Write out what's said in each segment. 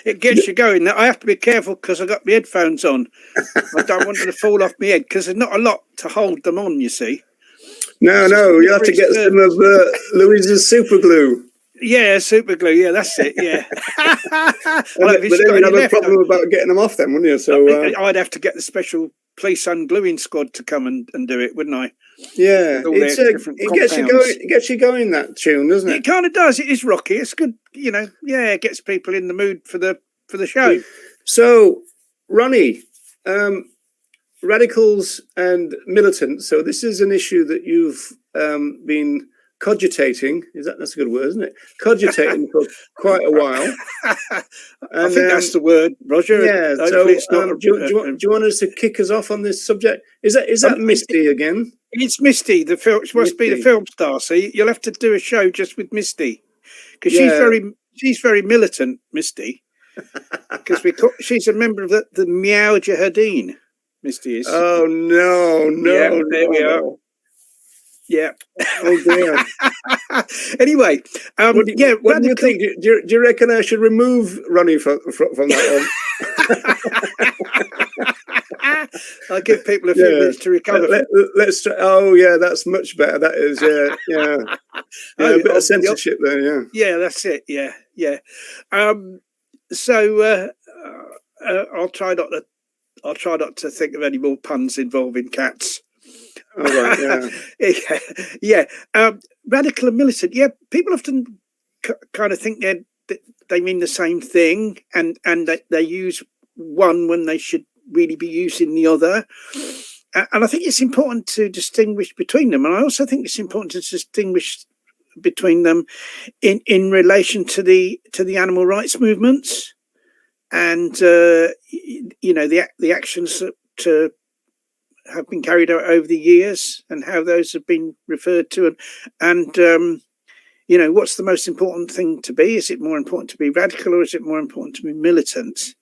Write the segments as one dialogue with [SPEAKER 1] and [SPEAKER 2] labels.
[SPEAKER 1] It gets you going. I have to be careful because I've got my headphones on. I don't want them to fall off my head because there's not a lot to hold them on, you see.
[SPEAKER 2] No, you have to get some of Louise's super glue.
[SPEAKER 1] Yeah, super glue. Yeah, that's it. Yeah.
[SPEAKER 2] But then you'd have a problem about getting them off then, wouldn't you? So
[SPEAKER 1] I'd have to get the special police ungluing squad to come and do it, wouldn't I?
[SPEAKER 2] Yeah, it gets you going, that tune, doesn't it?
[SPEAKER 1] It kind of does. It is rocky. It's good, you know. Yeah, it gets people in the mood for the show.
[SPEAKER 2] So, Ronnie, radicals and militants. So this is an issue that you've been cogitating. That's a good word, isn't it? Cogitating for quite a while.
[SPEAKER 1] I think that's the word, Roger.
[SPEAKER 2] Yeah. So, do you want us to kick us off on this subject? Is that Misty again?
[SPEAKER 1] It's Misty. The film must be the film star. So you'll have to do a show just with Misty because she's very militant, Misty. Because she's a member of the Miao Jihadin. Misty is.
[SPEAKER 2] Oh no!
[SPEAKER 1] Yeah, there we are. Yeah.
[SPEAKER 2] Oh dear.
[SPEAKER 1] Anyway,
[SPEAKER 2] what do you think? Do you reckon I should remove Ronnie from that one?
[SPEAKER 1] I'll give people a few minutes to recover.
[SPEAKER 2] Let's try. Oh yeah, that's much better. That is, yeah. A bit of censorship there. Yeah.
[SPEAKER 1] Yeah, that's it. Yeah. So I'll try not to think of any more puns involving cats.
[SPEAKER 2] Oh, right,
[SPEAKER 1] yeah. Radical and militant. Yeah, people often kind of think they mean the same thing, and that they use one when they should really be using the other. And I think it's important to distinguish between them. And I also think it's important to distinguish between them in relation to the animal rights movements and the actions that have been carried out over the years and how those have been referred to and what's the most important thing to be? Is it more important to be radical or is it more important to be militant?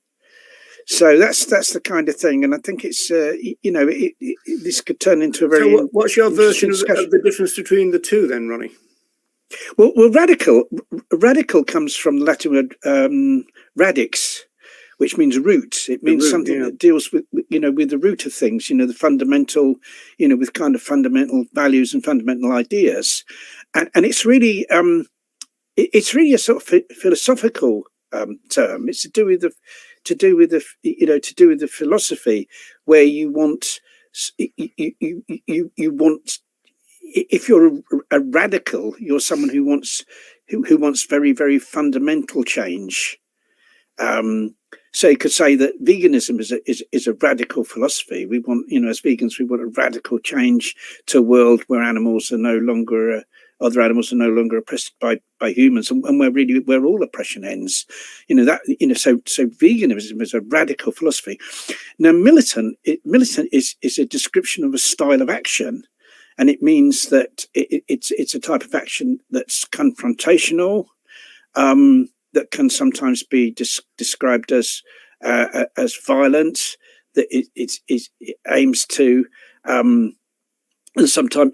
[SPEAKER 1] So that's the kind of thing, and I think it's this could turn into a very.
[SPEAKER 2] So what's your version of the difference between the two, then, Ronnie?
[SPEAKER 1] Well, radical comes from the Latin word radix, which means root. It means something that deals with the root of things. The fundamental, with kind of fundamental values and fundamental ideas, and it's really a sort of philosophical term. It's to do with the philosophy, where you want if you're a radical, you're someone who wants very, very fundamental change. So you could say that veganism is a radical philosophy. We want, as vegans, we want a radical change to a world where animals are no longer other animals are no longer oppressed by humans, and where all oppression ends. So veganism is a radical philosophy. Now, militant is a description of a style of action, and it means that it's a type of action that's confrontational, that can sometimes be described as violent, that it aims to, and sometimes,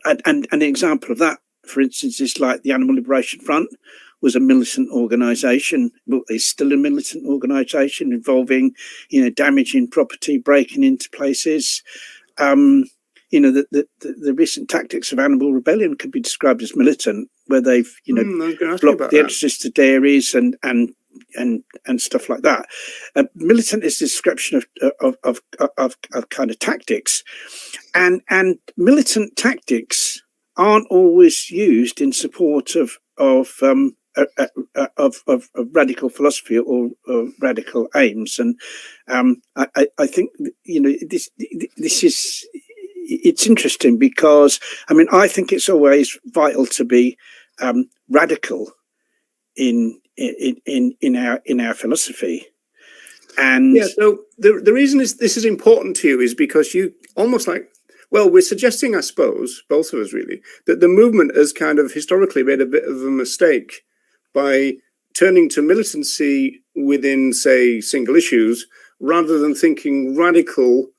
[SPEAKER 1] and an example of that, for instance, is like the Animal Liberation Front was a militant organisation. Well, it's still a militant organisation involving, damaging property, breaking into places. The recent tactics of animal rebellion could be described as militant, where they've blocked the entrances to dairies and stuff like that. Militant is a description of kind of tactics, and militant tactics aren't always used in support of radical philosophy or radical aims. And I think this is. It's interesting because I think it's always vital to be radical in our philosophy. And
[SPEAKER 2] so the reason this is important to you is because you almost we're suggesting, I suppose, both of us really, that the movement has kind of historically made a bit of a mistake by turning to militancy within, say, single issues rather than thinking radical.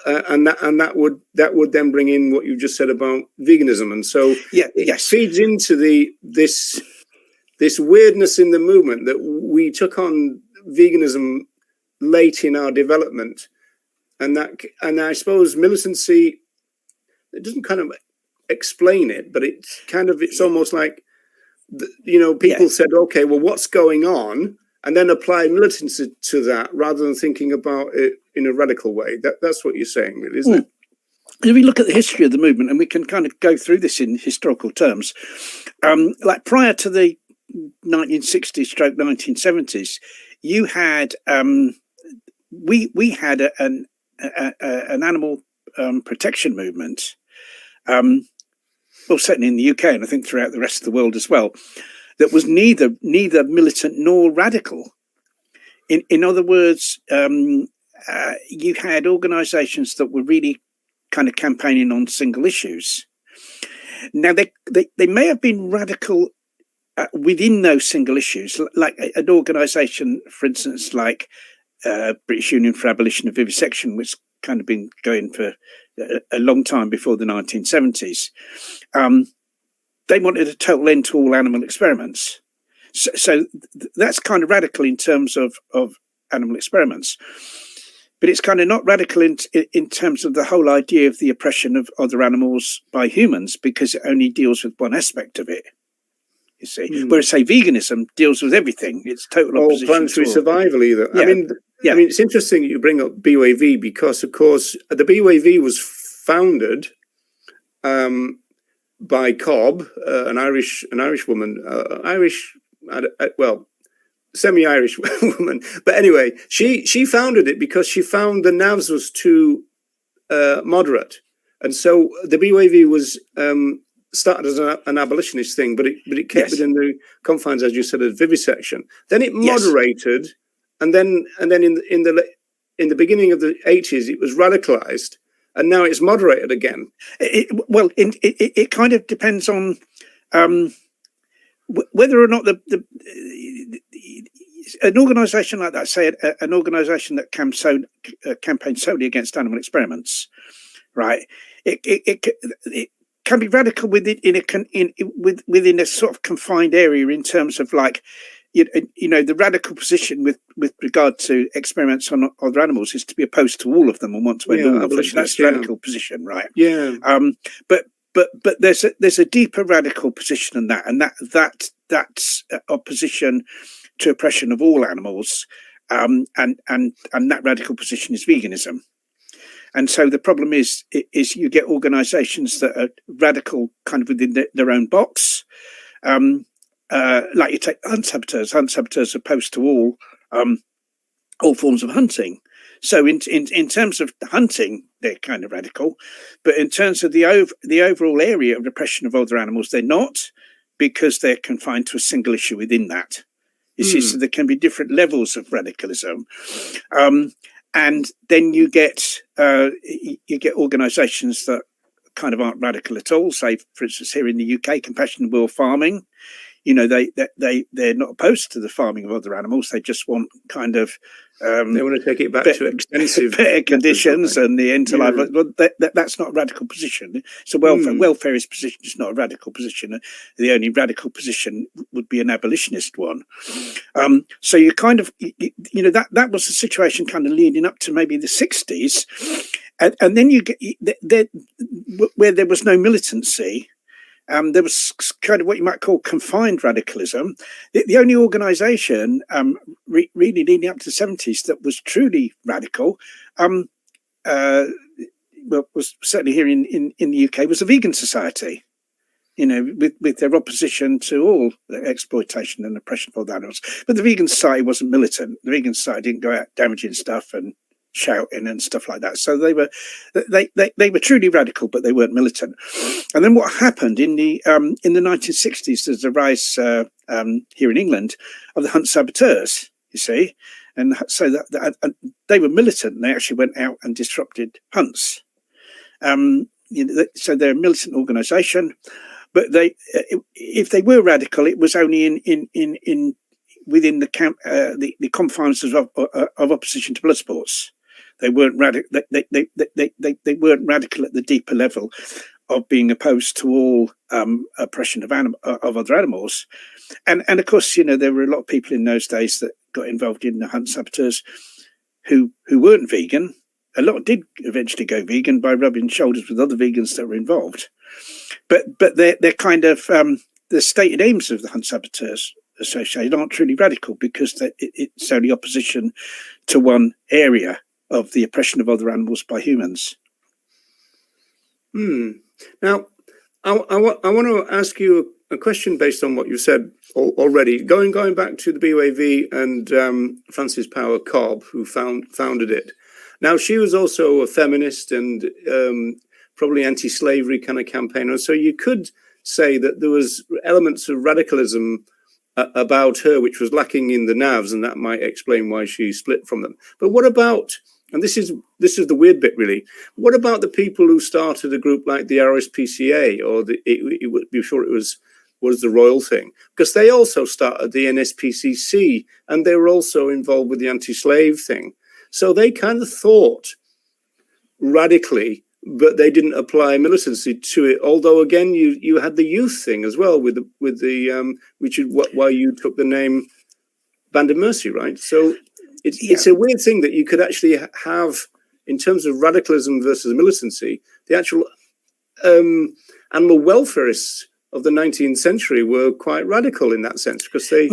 [SPEAKER 2] And that would then bring in what you just said about veganism, and so it feeds into this weirdness in the movement that we took on veganism late in our development, and I suppose militancy, it doesn't kind of explain it, but it's almost like, people said, okay, well, what's going on, and then apply militancy to that rather than thinking about it in a radical way. That's what you're saying, really, isn't it?
[SPEAKER 1] If we look at the history of the movement, and we can kind of go through this in historical terms, like prior to the 1960s stroke 1970s, you had we had an animal protection movement, well, certainly in the UK, and I think throughout the rest of the world as well, that was neither militant nor radical. In other words, you had organisations that were really kind of campaigning on single issues. Now, they may have been radical within those single issues, like an organisation, for instance, like British Union for Abolition of Vivisection, which kind of been going for a long time before the 1970s. They wanted a total end to all animal experiments. So that's kind of radical in terms of animal experiments. But it's kind of not radical in terms of the whole idea of the oppression of other animals by humans, because it only deals with one aspect of it. You see, whereas say veganism deals with everything. It's total opposition.
[SPEAKER 2] Planetary survival, either.
[SPEAKER 1] Yeah.
[SPEAKER 2] I mean, it's interesting you bring up BYV, because, of course, the BYV was founded by Cobb, an Irish woman, semi-Irish woman. But anyway, she founded it because she found the NAVs was too moderate, and so the BYV was started as an abolitionist thing, but it kept within the confines, as you said, of vivisection. Then it moderated, and then in the beginning of the 80s, it was radicalized, and now it's moderated again.
[SPEAKER 1] It kind of depends on whether or not an organisation like that, say an organisation that campaigns solely against animal experiments, right? It can be radical within a sort of confined area in terms of, like, the radical position with regard to experiments on other animals is to be opposed to all of them and want to end all of them. That's the radical position, right? Yeah. But there's a deeper radical position than that, and that's opposition to oppression of all animals, and that radical position is veganism. And so the problem is you get organisations that are radical kind of within their own box. Like you take hunt saboteurs. Hunt saboteurs are opposed to all forms of hunting. So in terms of hunting, they're kind of radical, but in terms of the overall area of repression of other animals, they're not, because they're confined to a single issue within that. You see, so there can be different levels of radicalism. And then you get organisations that kind of aren't radical at all. Say, for instance, here in the UK, Compassion World Farming. They're not opposed to the farming of other animals. They just want kind of
[SPEAKER 2] they want to take it back to extensive
[SPEAKER 1] better conditions and the end to life. Well, that's not a radical position. So welfarist position is not a radical position. The only radical position would be an abolitionist one. So you kind of that was the situation kind of leading up to maybe the 60s, and then you get where there was no militancy. There was kind of what you might call confined radicalism. The only organisation really leading up to the 70s that was truly radical, was certainly here in the UK, was the Vegan Society. With their opposition to all the exploitation and oppression of other animals. But the Vegan Society wasn't militant. The Vegan Society didn't go out damaging stuff and shouting and stuff like that. So they were truly radical, but they weren't militant. And then what happened in the 1960s, there's a rise here in England of the hunt saboteurs, you see, and so that they were militant, and they actually went out and disrupted hunts. So they're a militant organisation, but if they were radical, it was only in within the confines of opposition to blood sports. They weren't radical. They weren't radical at the deeper level of being opposed to all oppression of other animals. And of course, there were a lot of people in those days that got involved in the hunt saboteurs who weren't vegan. A lot did eventually go vegan by rubbing shoulders with other vegans that were involved. But they're kind of the stated aims of the hunt saboteurs associated aren't truly radical, because it's only opposition to one area of the oppression of other animals by humans.
[SPEAKER 2] Now, I want to ask you a question based on what you said already. Going back to the BUAV and Frances Power Cobb, who founded it. Now, she was also a feminist and probably anti-slavery kind of campaigner. So you could say that there was elements of radicalism about her which was lacking in the Navs, and that might explain why she split from them. But what about, and this is the weird bit really, what about the people who started a group like the RSPCA, or before it was the royal thing? Because they also started the NSPCC, and they were also involved with the anti-slave thing. So they kind of thought radically, but they didn't apply militancy to it. Although again, you had the youth thing as well with the which is why you took the name Band of Mercy, right? So it's a weird thing that you could actually have in terms of radicalism versus militancy. The actual animal welfarists of the 19th century were quite radical in that sense, because they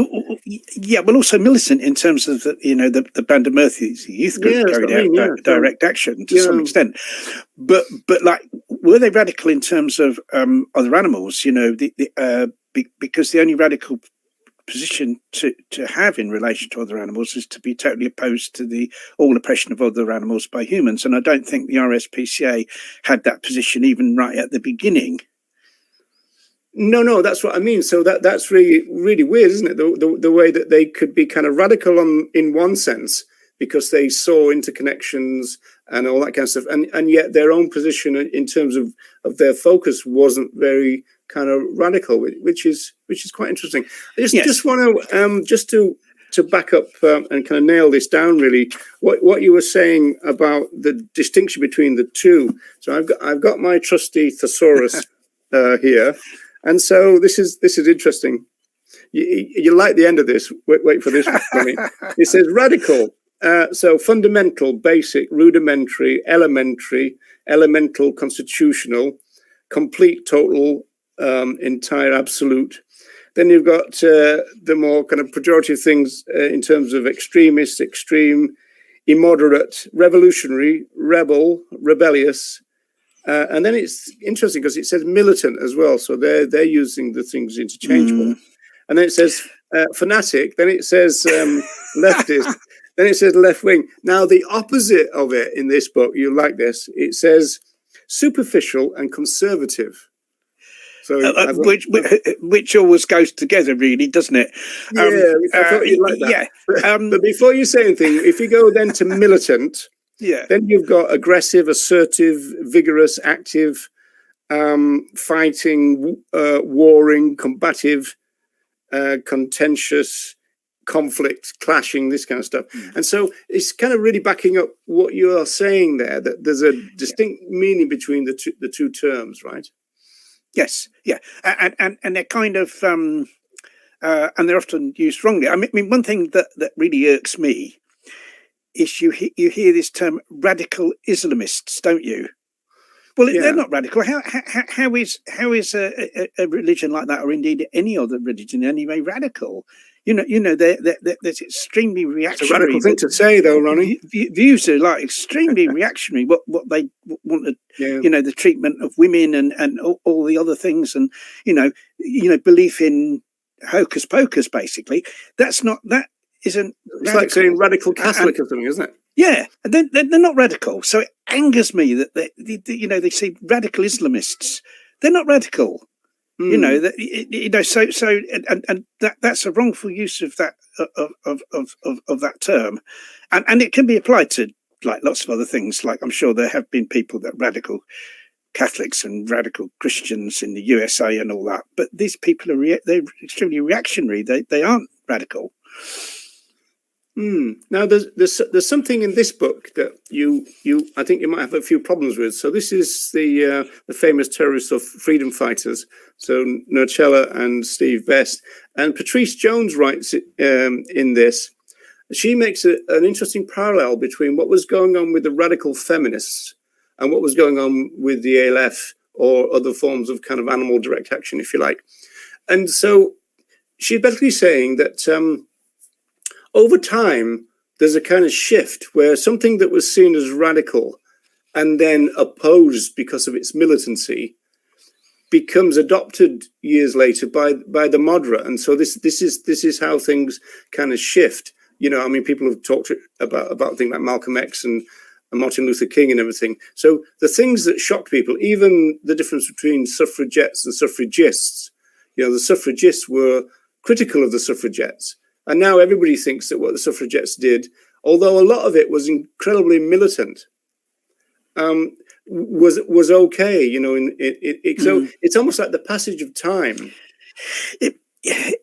[SPEAKER 1] but also militant in terms of the Band of Mercy's youth group carried out direct action to some extent, but like, were they radical in terms of other animals? Because the only radical position to have in relation to other animals is to be totally opposed to all oppression of other animals by humans, and I don't think the RSPCA had that position even right at the beginning.
[SPEAKER 2] No, that's what I mean. So that's really weird, isn't it? The way that they could be kind of radical in one sense, because they saw interconnections and all that kind of stuff, and yet their own position in terms of their focus wasn't very kind of radical, which is quite interesting. I just want to just to back up and kind of nail this down really, what you were saying about the distinction between the two. So I've got my trusty thesaurus here. And so this is interesting. You like the end of this. Wait for this, Ronnie. It says radical. So fundamental, basic, rudimentary, elementary, elemental, constitutional, complete, total, entire, absolute. Then you've got the more kind of pejorative things in terms of extremist, extreme, immoderate, revolutionary, rebel, rebellious. And then it's interesting because it says militant as well. So they're using the things interchangeable. And then it says fanatic. Then it says leftist. Then it says left wing. Now, the opposite of it in this book, you like this, it says superficial and conservative. So
[SPEAKER 1] which always goes together, really, doesn't it?
[SPEAKER 2] I thought you'd like that.
[SPEAKER 1] Yeah.
[SPEAKER 2] But before you say anything, if you go then to militant, then you've got aggressive, assertive, vigorous, active, fighting, warring, combative, contentious, conflict, clashing, this kind of stuff. And so it's kind of really backing up what you are saying there, that there's a distinct meaning between the two terms, right?
[SPEAKER 1] Yes, yeah, and they're kind of and they're often used wrongly. I mean, one thing that really irks me is you hear this term radical Islamists, don't you? Well, they're not radical. How is a religion like that, or indeed any other religion, in any way radical? There's extremely reactionary.
[SPEAKER 2] It's a radical thing to say, though, Ronnie.
[SPEAKER 1] Views are like extremely reactionary. What they want, the treatment of women and all the other things, and belief in hocus pocus. Basically, that isn't.
[SPEAKER 2] It's like saying radical Catholic or something, isn't it?
[SPEAKER 1] Yeah, and they're not radical. So it angers me that they say radical Islamists. They're not radical. So that's a wrongful use of that of that term, and it can be applied to like lots of other things. Like I'm sure there have been people that radical Catholics and radical Christians in the USA and all that, but these people they're extremely reactionary. They aren't radical.
[SPEAKER 2] Now, there's something in this book that you I think you might have a few problems with. So this is the famous terrorists of freedom fighters. So Nocella and Steve Best, and Patrice Jones writes in this. She makes an interesting parallel between what was going on with the radical feminists and what was going on with the ALF or other forms of kind of animal direct action, if you like. And so she's basically saying that over time, there's a kind of shift where something that was seen as radical and then opposed because of its militancy becomes adopted years later by the moderate. And so this is how things kind of shift. You know, I mean, people have talked about things like Malcolm X and Martin Luther King and everything. So the things that shocked people, even the difference between suffragettes and suffragists, you know, the suffragists were critical of the suffragettes. And now everybody thinks that what the suffragettes did, although a lot of it was incredibly militant, was okay. You know, so it's almost like the passage of time.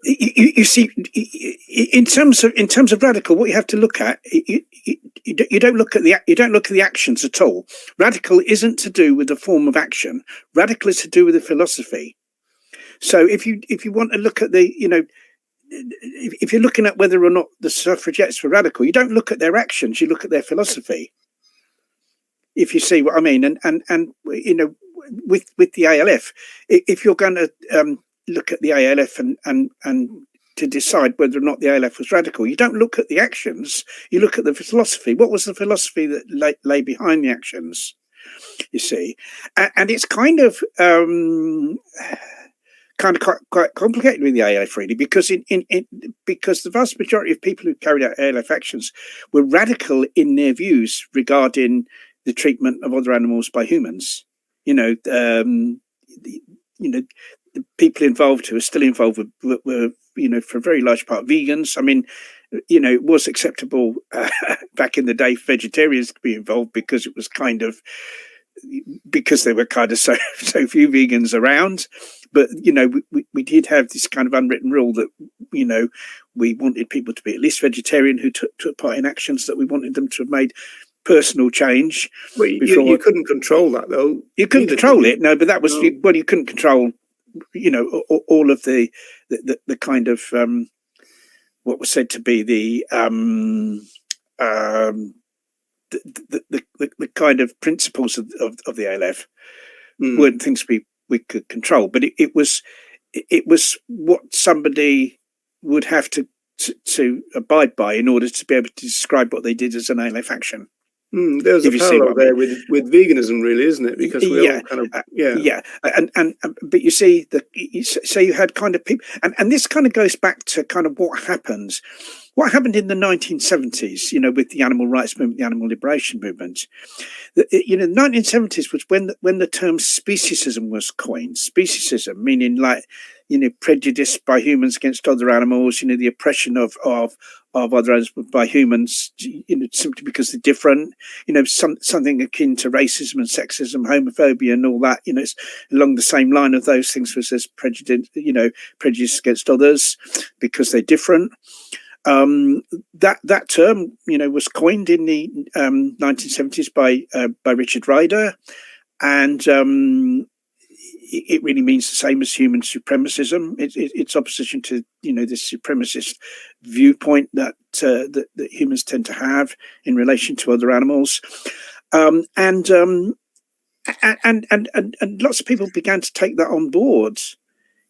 [SPEAKER 1] You see, in terms of radical, what you have to look at, you don't look at the actions at all. Radical isn't to do with the form of action. Radical is to do with the philosophy. So if you want to look at if you're looking at whether or not the suffragettes were radical, you don't look at their actions, you look at their philosophy. If you see what I mean, and you know, with the ALF, if you're going to look at the ALF and to decide whether or not the ALF was radical, you don't look at the actions, you look at the philosophy. What was the philosophy that lay behind the actions? You see, and it's kind of quite complicated with the ALF, really, because because the vast majority of people who carried out ALF actions were radical in their views regarding the treatment of other animals by humans. You know, the people involved who are still involved were you know, for a very large part, vegans. I mean, you know, it was acceptable back in the day for vegetarians to be involved because it was kind of, because there were kind of so few vegans around. But, you know, we did have this kind of unwritten rule that, you know, we wanted people to be at least vegetarian who took part in actions, that we wanted them to have made personal change.
[SPEAKER 2] Well, you couldn't control that, though.
[SPEAKER 1] You couldn't control it, no, but that was, well, you couldn't control, you know, all of the kind of what was said to be the kind of principles of the ALF weren't things we could control, but it was what somebody would have to abide by in order to be able to describe what they did as an ALF action.
[SPEAKER 2] There's a parallel there with veganism, really, isn't it? Because we all kind of
[SPEAKER 1] and but you see so you had kind of people, and this kind of goes back to kind of what happened in the 1970s, you know, with the animal rights movement, the animal liberation movement. You know, the 1970s was when the term speciesism was coined. Speciesism meaning, like, you know, prejudice by humans against other animals, you know, the oppression of other animals by humans, you know, simply because they're different, you know, something akin to racism and sexism, homophobia and all that. You know, it's along the same line of those things, was this prejudice, you know, prejudice against others because they're different. That term, you know, was coined in the 1970s by Richard Ryder, and it really means the same as human supremacism. It's opposition to, you know, this supremacist viewpoint that humans tend to have in relation to other animals, and lots of people began to take that on board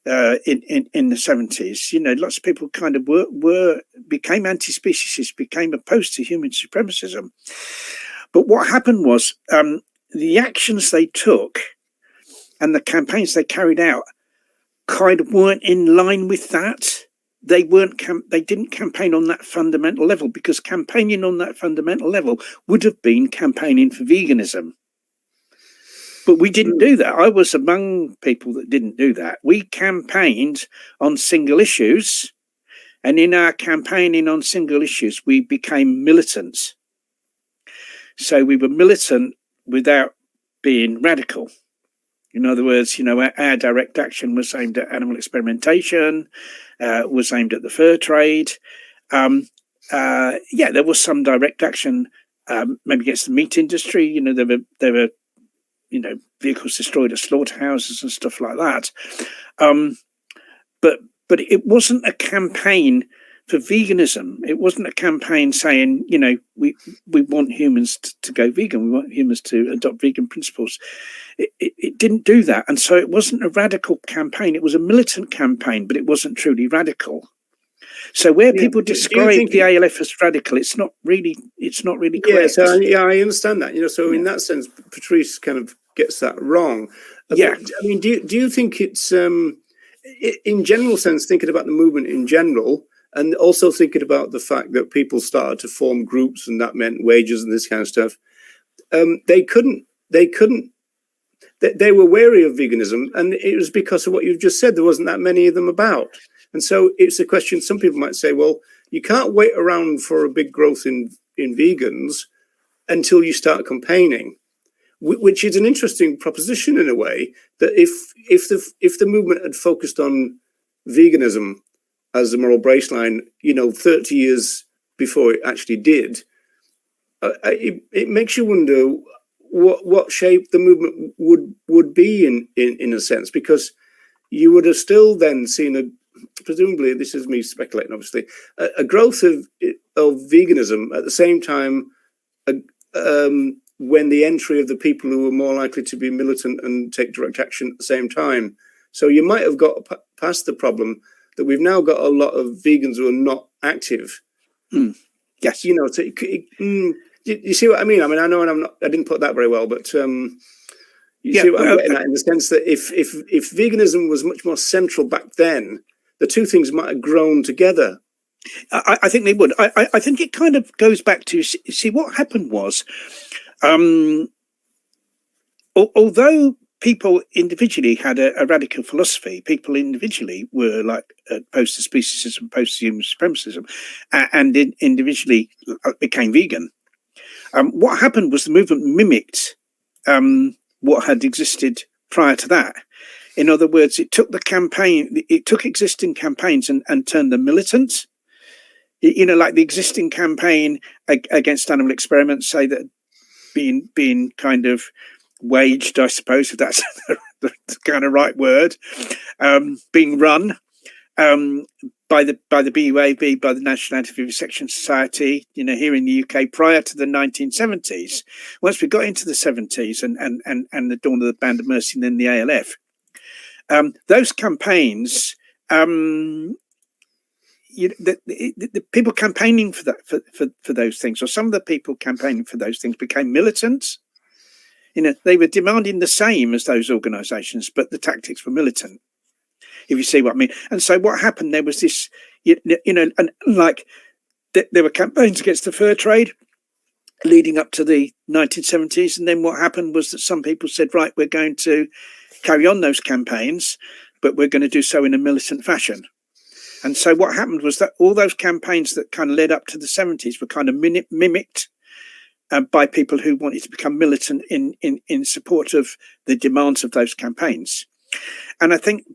[SPEAKER 1] in the 70s. You know, lots of people kind of became anti-speciesist, became opposed to human supremacism. But what happened was the actions they took and the campaigns they carried out kind of weren't in line with that. They didn't campaign on that fundamental level, because campaigning on that fundamental level would have been campaigning for veganism. But we didn't do that. I was among people that didn't do that. We campaigned on single issues, and in our campaigning on single issues, we became militants. So we were militant without being radical. In other words, you know, our direct action was aimed at animal experimentation, was aimed at the fur trade. yeah, there was some direct action, maybe against the meat industry. You know, there were vehicles destroyed at slaughterhouses and stuff like that. But it wasn't a campaign for veganism. It wasn't a campaign saying, we want humans to go vegan. We want humans to adopt vegan principles. It didn't do that. And so it wasn't a radical campaign. It was a militant campaign, but it wasn't truly radical. So where people describe the ALF as radical, it's not really correct.
[SPEAKER 2] Yeah, so I understand that. So in that sense, Patrice kind of gets that wrong.
[SPEAKER 1] Yeah.
[SPEAKER 2] But, I mean, do you think it's in general sense, thinking about the movement in general, and also thinking about the fact that people started to form groups, and that meant wages and this kind of stuff. They were wary of veganism, and it was because of what you've just said. There wasn't that many of them about. And so it's a question, some people might say, well, you can't wait around for a big growth in vegans until you start campaigning, which is an interesting proposition in a way, that if the movement had focused on veganism as a moral baseline, 30 years before it actually did, it makes you wonder what shape the movement would be in a sense, because you would have still then seen presumably, this is me speculating, obviously, a growth of veganism at the same time, when the entry of the people who were more likely to be militant and take direct action at the same time. So you might have got past the problem that we've now got a lot of vegans who are not active.
[SPEAKER 1] Yes.
[SPEAKER 2] So you see what I mean? I mean, I know, and I didn't put that very well, but you see what I'm getting at, in the sense that if veganism was much more central back then, the two things might have grown together.
[SPEAKER 1] I think they would. I think it kind of goes back to, see, what happened was, although people individually had a radical philosophy, people individually were like opposed to speciesism, opposed to human supremacism, and individually became vegan. What happened was the movement mimicked what had existed prior to that. In other words, it took existing campaigns and turned them militant. Like the existing campaign against animal experiments, say, that being kind of waged, I suppose, if that's the kind of right word, being run by the BUAB, by the National Anti-Vivisection Society, here in the UK prior to the 1970s. Once we got into the 70s and the dawn of the Band of Mercy and then the ALF, those campaigns, the people campaigning for that for those things, or some of the people campaigning for those things, became militants. They were demanding the same as those organisations, but the tactics were militant, if you see what I mean. And so what happened, there was this, and like there were campaigns against the fur trade leading up to the 1970s. And then what happened was that some people said, right, we're going to carry on those campaigns, but we're going to do so in a militant fashion. And so what happened was that all those campaigns that kind of led up to the 70s were kind of mimicked by people who wanted to become militant in support of the demands of those campaigns. And I think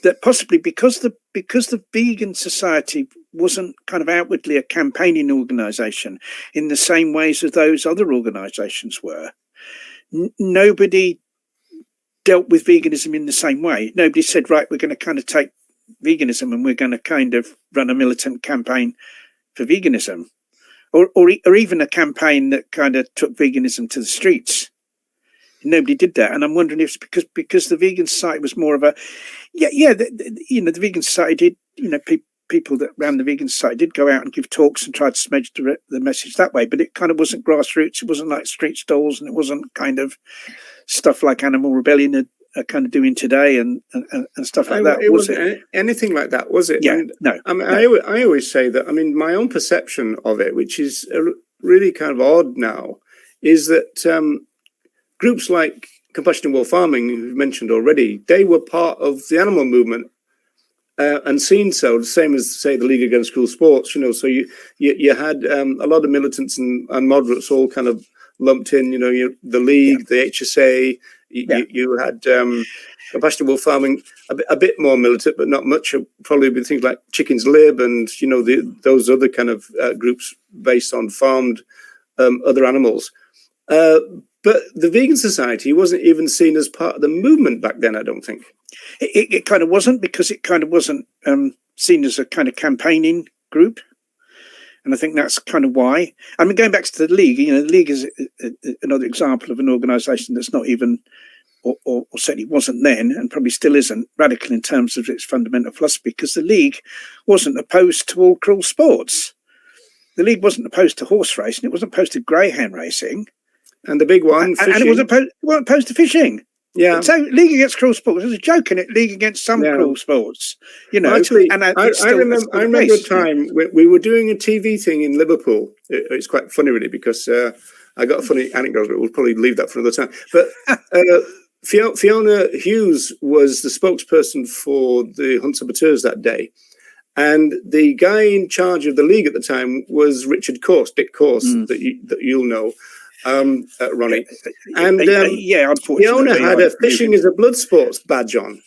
[SPEAKER 1] that possibly because the vegan society wasn't kind of outwardly a campaigning organisation in the same ways as those other organisations were, nobody dealt with veganism in the same way. Nobody said, right, we're going to kind of take veganism and we're going to kind of run a militant campaign for veganism, or even a campaign that kind of took veganism to the streets. Nobody did that. And I'm wondering if it's because the vegan society was more of a, the vegan society did, people that ran the vegan society did go out and give talks and try to smudge the message that way, but it kind of wasn't grassroots. It wasn't like street stalls, and it wasn't kind of stuff like Animal Rebellion are kind of doing today and stuff like that.
[SPEAKER 2] It wasn't anything like that, was it?
[SPEAKER 1] Yeah,
[SPEAKER 2] no. I mean,
[SPEAKER 1] no.
[SPEAKER 2] I always say that, I mean, my own perception of it, which is really kind of odd now, is that groups like Compassion in World Farming, who've mentioned already, they were part of the animal movement and seen so, the same as, say, the League Against Cruel Sports. So you had a lot of militants and moderates all kind of lumped in. The League, the HSA, You had compassionate farming, a bit more militant, but not much. Probably with things like Chicken's Lib and those other kind of groups based on farmed other animals. But the Vegan Society wasn't even seen as part of the movement back then, I don't think.
[SPEAKER 1] It kind of wasn't, because it kind of wasn't seen as a kind of campaigning group. And I think that's kind of why. I mean, going back to the League, the League is another example of an organisation that's not even, or certainly wasn't then, and probably still isn't, radical in terms of its fundamental philosophy, because the League wasn't opposed to all cruel sports. The League wasn't opposed to horse racing. It wasn't opposed to greyhound racing.
[SPEAKER 2] And the big one, fishing.
[SPEAKER 1] And it wasn't opposed to fishing.
[SPEAKER 2] Yeah.
[SPEAKER 1] So League Against Cruel Sports, there's a joke in it, League Against some cruel sports,
[SPEAKER 2] Actually,
[SPEAKER 1] and
[SPEAKER 2] I remember a time when we were doing a TV thing in Liverpool. It's quite funny, really, because I got a funny anecdote, but we'll probably leave that for another time. But Fiona Hughes was the spokesperson for the Hunt Saboteurs that day. And the guy in charge of the League at the time was Richard Corse, Dick Corse, that you'll know. Ronnie, and
[SPEAKER 1] unfortunately,
[SPEAKER 2] Fiona had a fishing as a blood sports badge on,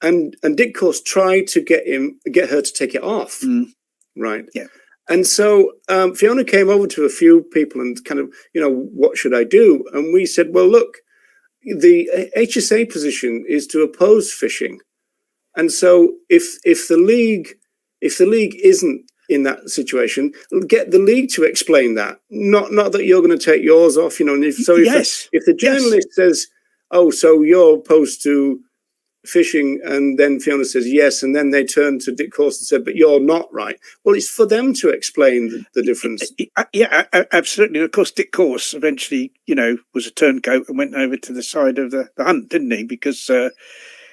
[SPEAKER 2] and Dick Corse tried to get her to take it off, right?
[SPEAKER 1] Yeah,
[SPEAKER 2] and so Fiona came over to a few people and kind of, what should I do? And we said, well, look, the HSA position is to oppose fishing, and so if the league isn't in that situation, get the League to explain that. Not that you're going to take yours off, And if the journalist says, "Oh, so you're opposed to fishing," and then Fiona says yes, and then they turn to Dick Corse and said, "But you're not right." Well, it's for them to explain the difference.
[SPEAKER 1] Yeah, absolutely. Of course, Dick Corse eventually, was a turncoat and went over to the side of the hunt, didn't he? Because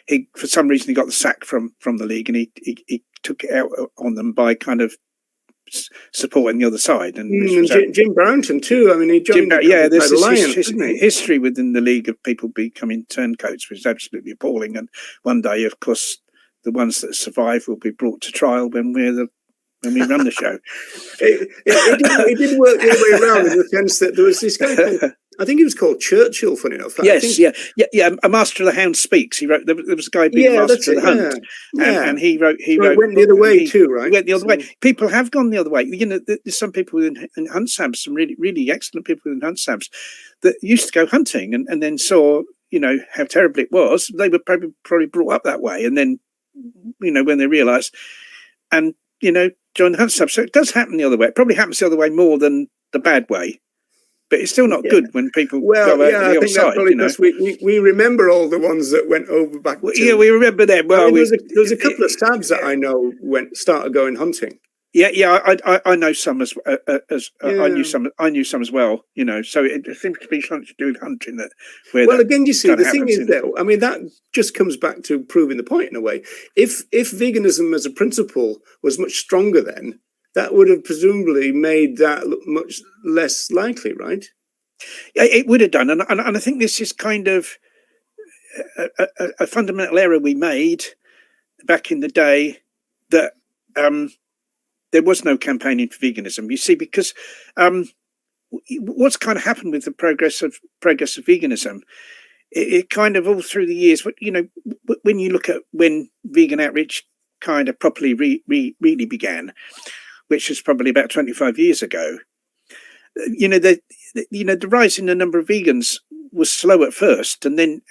[SPEAKER 1] he, for some reason, he got the sack from the League, and he took it out on them by kind of supporting the other side. And
[SPEAKER 2] Jim Barrington too. I mean, he joined.
[SPEAKER 1] There's this history within the League of people becoming turncoats, which is absolutely appalling. And one day, of course, the ones that survive will be brought to trial when we run the show.
[SPEAKER 2] it didn't work the other way around, in the sense that there was this guy called, I think he was called Churchill, funny enough.
[SPEAKER 1] Yes, A Master of the Hound Speaks. He wrote. There was a guy being Master of the Hunt, and he wrote. He
[SPEAKER 2] went the other way too, right?
[SPEAKER 1] He went the other way. People have gone the other way. There's some people in hunt sabs, some really, really excellent people in hunt sabs, that used to go hunting and then saw, how terrible it was. They were probably brought up that way, and then, when they realised, and join the hunt sub. So it does happen the other way. It probably happens the other way more than the bad way. But it's still not good when people go over to the other side.
[SPEAKER 2] We remember all the ones that went over back.
[SPEAKER 1] We remember them. Well,
[SPEAKER 2] there was a couple of sabs that I know started going hunting.
[SPEAKER 1] I know some as I knew some as well. So it seems to be something to do with hunting
[SPEAKER 2] again, you see, the thing is, though, I mean, that just comes back to proving the point in a way. If veganism as a principle was much stronger then, that would have presumably made that look much less likely, right?
[SPEAKER 1] It would have done, and I think this is kind of a fundamental error we made back in the day, that there was no campaigning for veganism. You see, because what's kind of happened with the progress of veganism, it kind of all through the years. When you look at when vegan outreach kind of properly really began, which was probably about 25 years ago, the rise in the number of vegans was slow at first, and then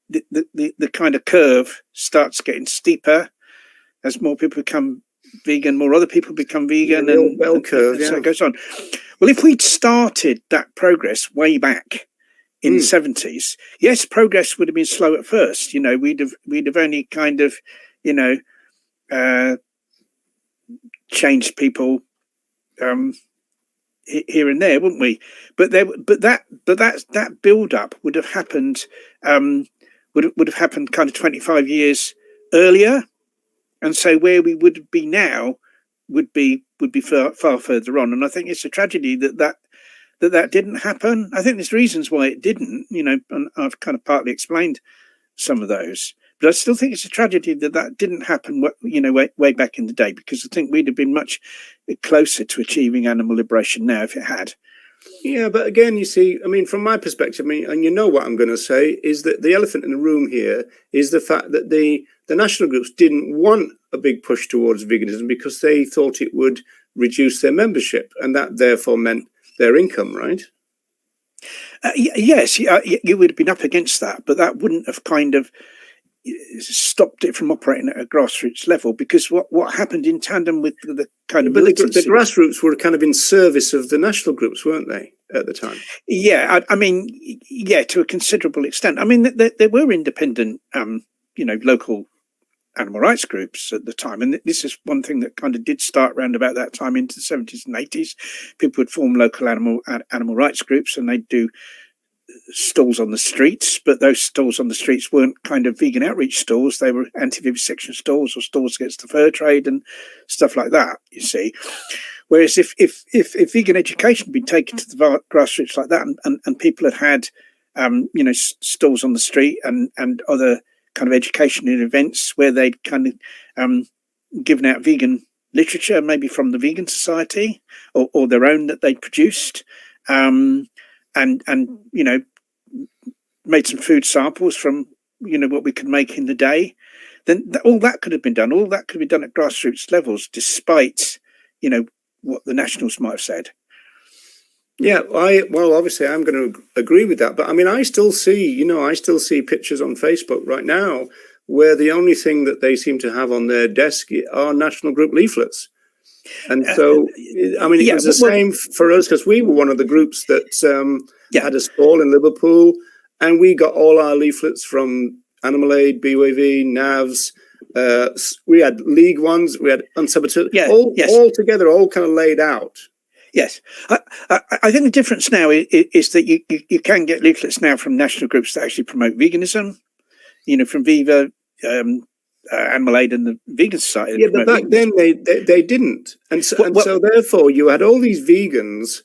[SPEAKER 1] the kind of curve starts getting steeper as more people become vegan, more other people become vegan, and bell curve, so it goes on. Well, if we'd started that progress way back in the 70s, yes, progress would have been slow at first. We'd have only kind of, changed people here and there, wouldn't we? But that build up would have happened would have happened kind of 25 years earlier, and so where we would be now would be far further on. And I think it's a tragedy that didn't happen. I think there's reasons why it didn't, and I've kind of partly explained some of those. But I still think it's a tragedy that didn't happen, way back in the day, because I think we'd have been much closer to achieving animal liberation now if it had.
[SPEAKER 2] Yeah, but again, you see, I mean, from my perspective, I mean, and you know what I'm going to say is that the elephant in the room here is the fact that the national groups didn't want a big push towards veganism because they thought it would reduce their membership, and that therefore meant their income, right?
[SPEAKER 1] Yes, you would have been up against that, but that wouldn't have kind of stopped it from operating at a grassroots level, because what happened in tandem with the kind of
[SPEAKER 2] But
[SPEAKER 1] militants,
[SPEAKER 2] the grassroots were kind of in service of the national groups, weren't they, at the time?
[SPEAKER 1] yeah, I mean, yeah, to a considerable extent. I mean, there were independent, local animal rights groups at the time, and this is one thing that kind of did start around about that time into the 70s and 80s. People would form local animal rights groups, and they'd do stalls on the streets, but those stalls on the streets weren't kind of vegan outreach stalls. They were anti-vivisection stalls or stalls against the fur trade and stuff like that, you see. Whereas if vegan education had been taken to the grassroots like that, and people had stalls on the street and other kind of education and events where they'd kind of given out vegan literature, maybe from the Vegan Society or their own that they'd produced, and made some food samples from what we could make in the day, then all that could have been done. All that could be done at grassroots levels, despite what the nationals might have said.
[SPEAKER 2] Yeah, obviously I'm going to agree with that, but I mean, I still see pictures on Facebook right now where the only thing that they seem to have on their desk are national group leaflets. And so, I mean, it was the same for us, because we were one of the groups that had a stall in Liverpool, and we got all our leaflets from Animal Aid, BWV, NAVs. We had league ones, we had Unsaboteur, all together, all kind of laid out.
[SPEAKER 1] Yes, I think the difference now is that you can get leaflets now from national groups that actually promote veganism, from Viva, Animal Aid and the Vegan Society.
[SPEAKER 2] Yeah, but back then they didn't, and so therefore you had all these vegans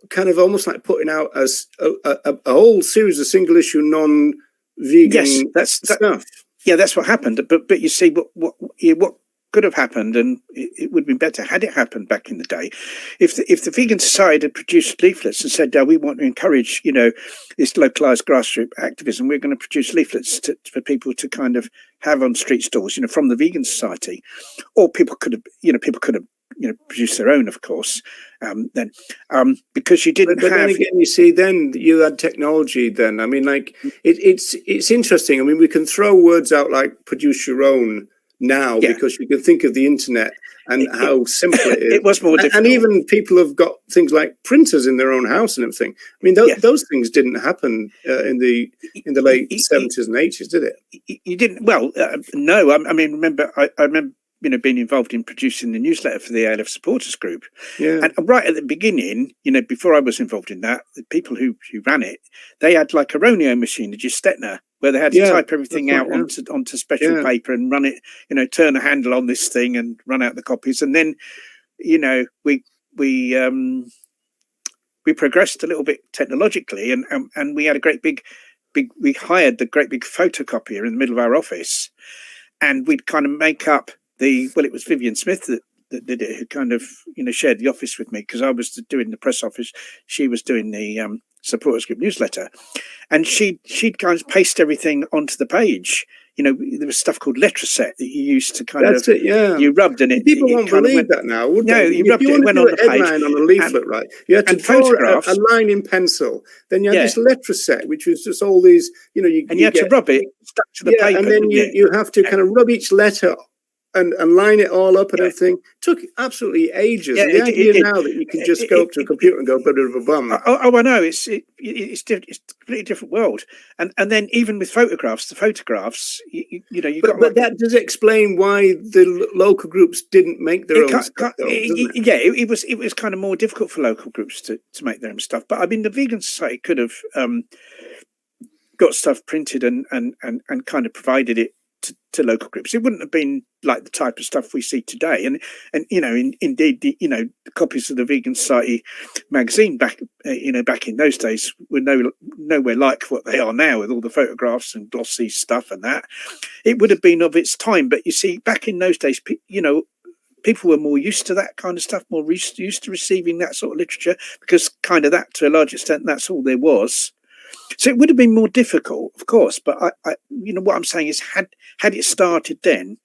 [SPEAKER 2] kind of almost like putting out as a whole series of single issue non-vegan stuff.
[SPEAKER 1] Yeah, that's what happened. But you see what could have happened, and it would have been better had it happened back in the day, if the Vegan Society had produced leaflets and said, we want to encourage this localized grassroots activism, we're going to produce leaflets for people to kind of have on street stalls, from the Vegan Society, or people could have produce their own, of course. Then because you didn't
[SPEAKER 2] but
[SPEAKER 1] have.
[SPEAKER 2] Then again, you see, then you had technology. Then I mean, like it's interesting. I mean, we can throw words out like "produce your own" now because you can think of the internet and how simple it is.
[SPEAKER 1] It was more difficult.
[SPEAKER 2] And even people have got things like printers in their own house and everything. I mean, those things didn't happen in the late 70s and 80s, did it?
[SPEAKER 1] You didn't. Well, no. I mean, remember, I remember being involved in producing the newsletter for the ALF supporters group. Yeah. And right at the beginning, before I was involved in that, the people who ran it, they had like a Ronio machine, a Gestetner, where they had to type everything out onto special paper and run it, turn a handle on this thing and run out the copies. And then, we progressed a little bit technologically, and we had a great big, we hired the great big photocopier in the middle of our office, and we'd kind of make up it was Vivian Smith that did it, who kind of shared the office with me, because I was doing the press office, she was doing the supporters group newsletter, and she'd kind of paste everything onto the page. There was stuff called Letraset that you used to kind of you rubbed in it.
[SPEAKER 2] People won't believe that now, would they?
[SPEAKER 1] No, you rubbed it, went on the page
[SPEAKER 2] on a leaflet, right? You had to draw a line in pencil. Then you had this Letraset, which was just all these, you
[SPEAKER 1] had to rub it stuck to the paper,
[SPEAKER 2] and then you have to kind of rub each letter and line it all up and everything. Took absolutely ages. And the idea now that you can just go up to a computer and go bit of a bum.
[SPEAKER 1] I know, it's a completely different world. And then even with photographs,
[SPEAKER 2] But that does explain why the local groups didn't make their own stuff, though,
[SPEAKER 1] it was kind of more difficult for local groups to make their own stuff. But I mean, the Vegan Society could have got stuff printed and kind of provided it to local groups. It wouldn't have been like the type of stuff we see today, and indeed the copies of the Vegan Society magazine back in those days were nowhere like what they are now, with all the photographs and glossy stuff and that. It would have been of its time, but you see, back in those days, people were more used to that kind of stuff, more used to receiving that sort of literature, because kind of that, to a large extent, that's all there was. So it would have been more difficult, of course. But I what I'm saying is, had it started then,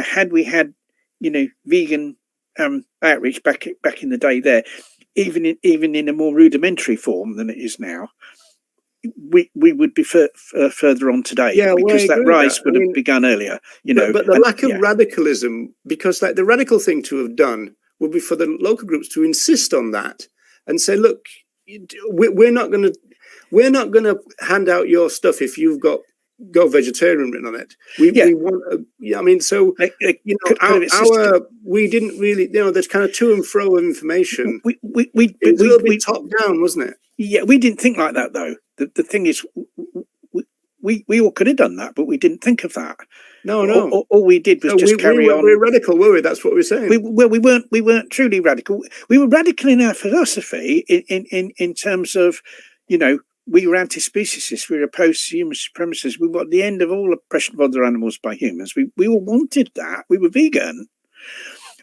[SPEAKER 1] had we had, vegan outreach back in the day there, even in a more rudimentary form than it is now, we would be further on today, because that rise would have begun earlier.
[SPEAKER 2] But the lack of radicalism, because like the radical thing to have done would be for the local groups to insist on that and say, look, we're not going to hand out your stuff if you've got Go Vegetarian written on it. We want, we didn't really, there's kind of to and fro of information. It was a little bit top down, wasn't it?
[SPEAKER 1] Yeah, we didn't think like that though. The thing is, we all could have done that, but we didn't think of that.
[SPEAKER 2] No.
[SPEAKER 1] All we did was just carry on.
[SPEAKER 2] We're radical, were we? That's what we're saying.
[SPEAKER 1] We weren't truly radical. We were radical in our philosophy, in terms of, we were anti-speciesists. We were opposed to human supremacists. We wanted the end of all oppression of other animals by humans. We all wanted that. We were vegan.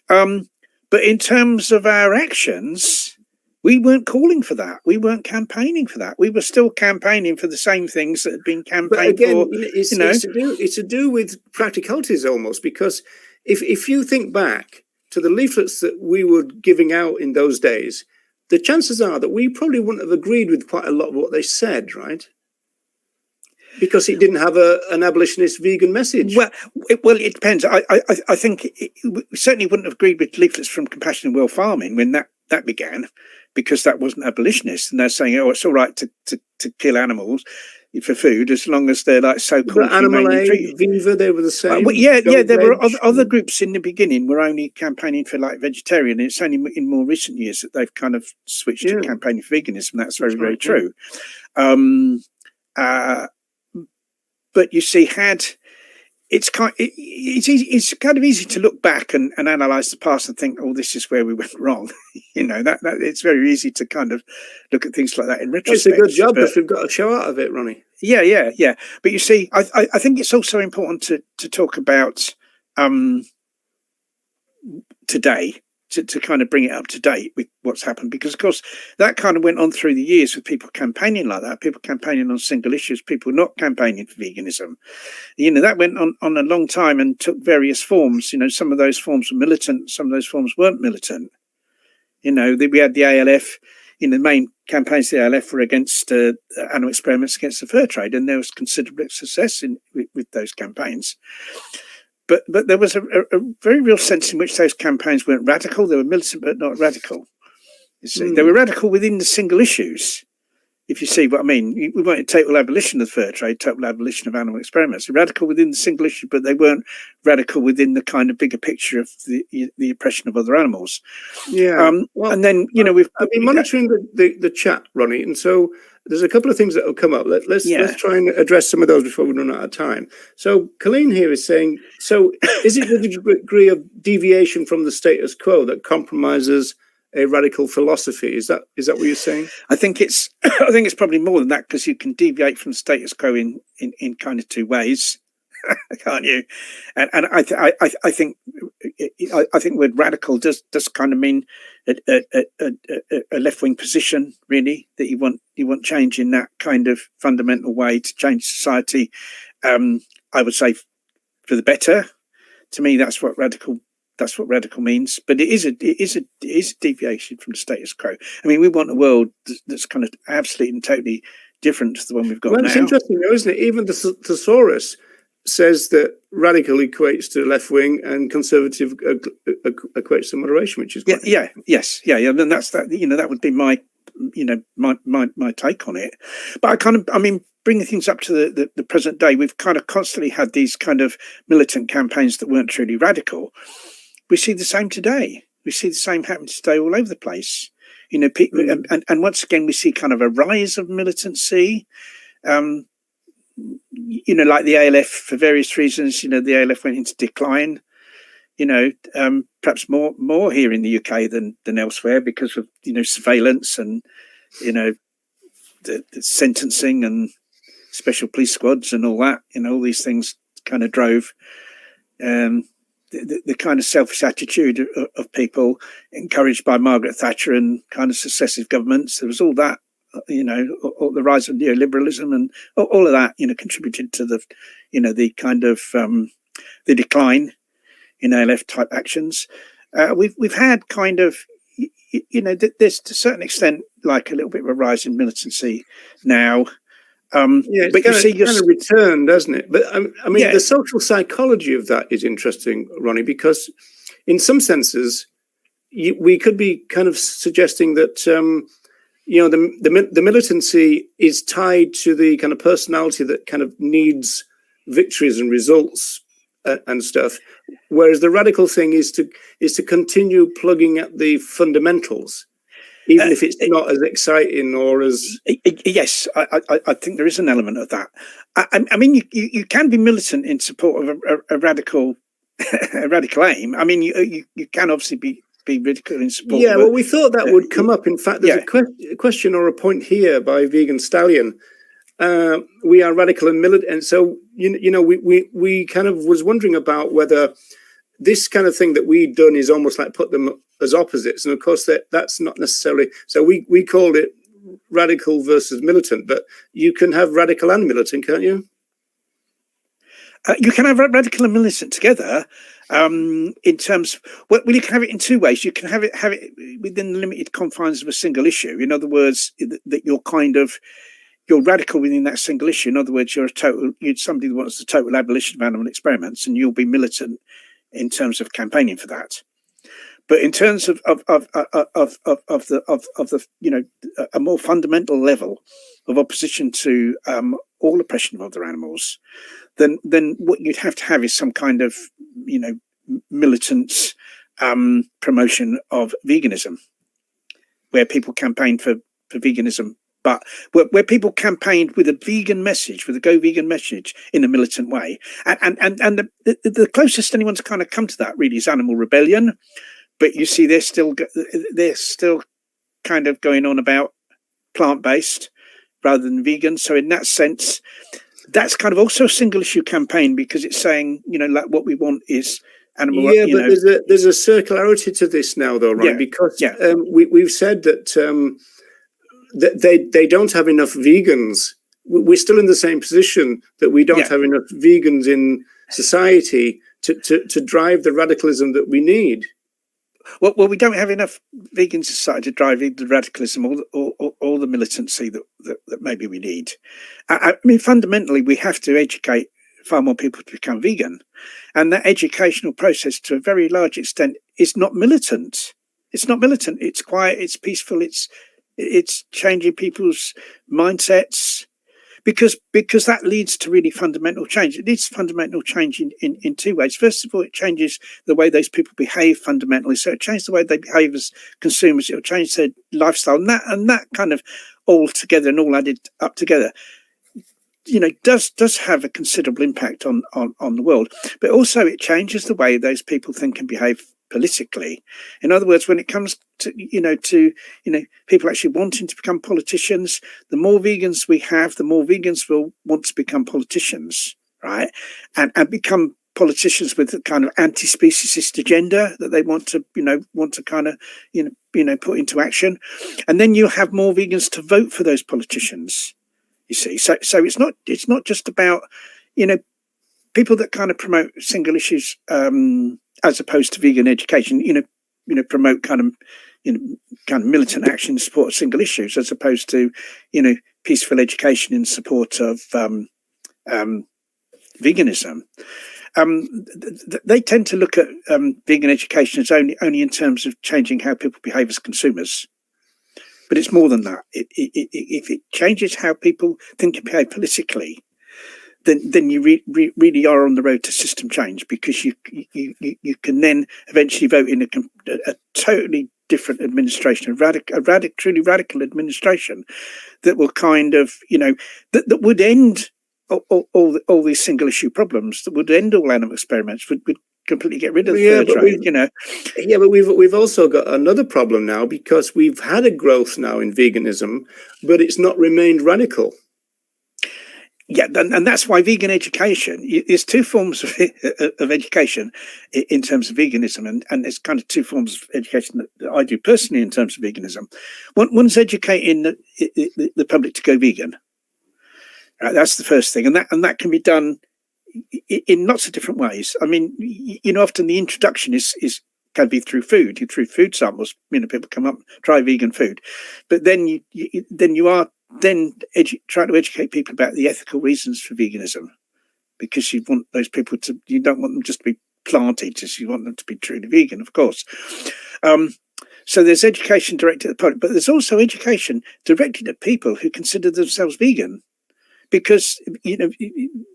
[SPEAKER 1] But in terms of our actions, we weren't calling for that. We weren't campaigning for that. We were still campaigning for the same things that had been campaigned for.
[SPEAKER 2] It's to do with practicalities almost, because if you think back to the leaflets that we were giving out in those days, the chances are that we probably wouldn't have agreed with quite a lot of what they said, right? Because it didn't have an abolitionist vegan message.
[SPEAKER 1] Well, it depends. I think we certainly wouldn't have agreed with leaflets from Compassion in World Farming when that began, because that wasn't abolitionist, and they're saying, oh, it's all right to kill animals for food as long as they're like so-called humanely treated.
[SPEAKER 2] Viva, they were the same.
[SPEAKER 1] There were other groups in the beginning were only campaigning for like vegetarian. It's only in more recent years that they've kind of switched to campaigning for veganism. That's very true. But you see, it's kind of easy to look back and analyze the past and think, oh, this is where we went wrong. That it's very easy to kind of look at things like that in retrospect.
[SPEAKER 2] It's a good job if we've got a show out of it, Ronnie.
[SPEAKER 1] Yeah. But you see, I think it's also important to talk about today, to kind of bring it up to date with what's happened, because of course that kind of went on through the years with people campaigning like that, people campaigning on single issues, people not campaigning for veganism. That went on a long time and took various forms. Some of those forms were militant, some of those forms weren't militant. We had the ALF. The main campaigns of the ALF were against animal experiments against the fur trade, and there was considerable success with those campaigns. But there was a very real sense in which those campaigns weren't radical. They were militant, but not radical. You see, they were radical within the single issues. If you see what I mean, we wanted total abolition of the fur trade, total abolition of animal experiments. They're radical within the single issue, but they weren't radical within the kind of bigger picture of the oppression of other animals.
[SPEAKER 2] Yeah.
[SPEAKER 1] And then
[SPEAKER 2] I've been monitoring the chat, Ronnie, and so there's a couple of things that will come up. Let's try and address some of those before we run out of time. So Colleen here is saying, so is it the degree of deviation from the status quo that compromises a radical philosophy? Is that what you're saying?
[SPEAKER 1] I think it's probably more than that, because you can deviate from status quo in kind of two ways, can't you? And I think word radical does kind of mean a left-wing position, really, that you want change in that kind of fundamental way to change society. I would say for the better. To me, that's what radical means. But it is a deviation from the status quo. I mean, we want a world that's kind of absolutely and totally different to the one we've got now.
[SPEAKER 2] It's interesting, though, isn't it? Even the thesaurus says that radical equates to left wing and conservative equates to moderation, which is quite
[SPEAKER 1] yes, and that's that. That would be my take on it. But bringing things up to the present day, we've kind of constantly had these kind of militant campaigns that weren't truly radical. We see the same today. We see the same happening today all over the place. People, and once again, we see kind of a rise of militancy. Like the ALF, for various reasons, the ALF went into decline. Perhaps more here in the UK than elsewhere because of surveillance and the sentencing and special police squads and all that. All these things kind of drove the kind of selfish attitude of people encouraged by Margaret Thatcher and kind of successive governments. There was all that, all the rise of neoliberalism and all of that, contributed to the, the kind of the decline in ALF type actions. We've had kind of, there's to a certain extent like a little bit of a rise in militancy now.
[SPEAKER 2] It's
[SPEAKER 1] but
[SPEAKER 2] kind of returned, doesn't it? But I mean, the social psychology of that is interesting, Ronnie, because in some senses, we could be kind of suggesting that the militancy is tied to the kind of personality that kind of needs victories and results and stuff, whereas the radical thing is to continue plugging at the fundamentals. Even if it's not as exciting or as...
[SPEAKER 1] Yes, I think there is an element of that. I mean, you can be militant in support of a radical aim. I mean, you can obviously be radical in support.
[SPEAKER 2] Yeah, well, we thought that would come up. In fact, there's a question or a point here by Vegan Stallion. We are radical and militant, and so we kind of was wondering about whether this kind of thing that we've done is almost like put them as opposites. And of course, that's not necessarily... So we called it radical versus militant, but you can have radical and militant, can't you?
[SPEAKER 1] You can have radical and militant together in terms... Well, you can have it in two ways. You can have it within the limited confines of a single issue. In other words, that you're radical within that single issue. In other words, you're somebody that wants the total abolition of animal experiments, and you'll be militant in terms of campaigning for that. But in terms of the a more fundamental level of opposition to all oppression of other animals, then what you'd have to have is some kind of militant promotion of veganism, where people campaign for veganism. But where people campaigned with a vegan message, with a go vegan message in a militant way. And the closest anyone's kind of come to that really is Animal Rebellion. But you see, they're still kind of going on about plant-based rather than vegan. So in that sense, that's kind of also a single issue campaign, because it's saying, like what we want is animal.
[SPEAKER 2] Yeah, but there's a circularity to this now, though, right? Because we've said that... they don't have enough vegans. We're still in the same position that we don't have enough vegans in society to drive the radicalism that we need.
[SPEAKER 1] Well, we don't have enough vegans in society to drive the radicalism or the militancy that maybe we need. I mean, fundamentally, we have to educate far more people to become vegan, and that educational process, to a very large extent, is not militant. It's not militant. It's quiet. It's peaceful. It's changing people's mindsets, because that leads to really fundamental change. It leads to fundamental change in two ways. First of all, it changes the way those people behave fundamentally. So it changes the way they behave as consumers. It'll change their lifestyle, and that kind of all together and all added up together, does have a considerable impact on the world. But also it changes the way those people think and behave politically. In other words, when it comes to people actually wanting to become politicians, the more vegans we have, the more vegans will want to become politicians, right? And become politicians with a kind of anti-speciesist agenda that they want to kind of put into action. And then you have more vegans to vote for those politicians. You see, so it's not just about people that kind of promote single issues as opposed to vegan education, promote kind of militant action in support of single issues, as opposed to, peaceful education in support of veganism. They tend to look at vegan education as only in terms of changing how people behave as consumers. But it's more than that. If it changes how people think and behave politically, then you really are on the road to system change, because you can then eventually vote in a totally different administration, a truly radical administration that will kind of, that would end all these single issue problems, that would end all animal experiments, would completely get rid of the third trade,
[SPEAKER 2] Yeah, but we've also got another problem now, because we've had a growth now in veganism, but it's not remained radical.
[SPEAKER 1] Yeah, and that's why vegan education is two forms of education in terms of veganism, and there's kind of two forms of education that I do personally in terms of veganism. One's educating the public to go vegan. Right, that's the first thing, and that can be done in lots of different ways. I mean, often the introduction can be through food samples. People come up, try vegan food, but then you are trying to educate people about the ethical reasons for veganism, because you want those people you don't want them just to be plant eaters, you want them to be truly vegan, of course. So there's education directed at the public, but there's also education directed at people who consider themselves vegan, because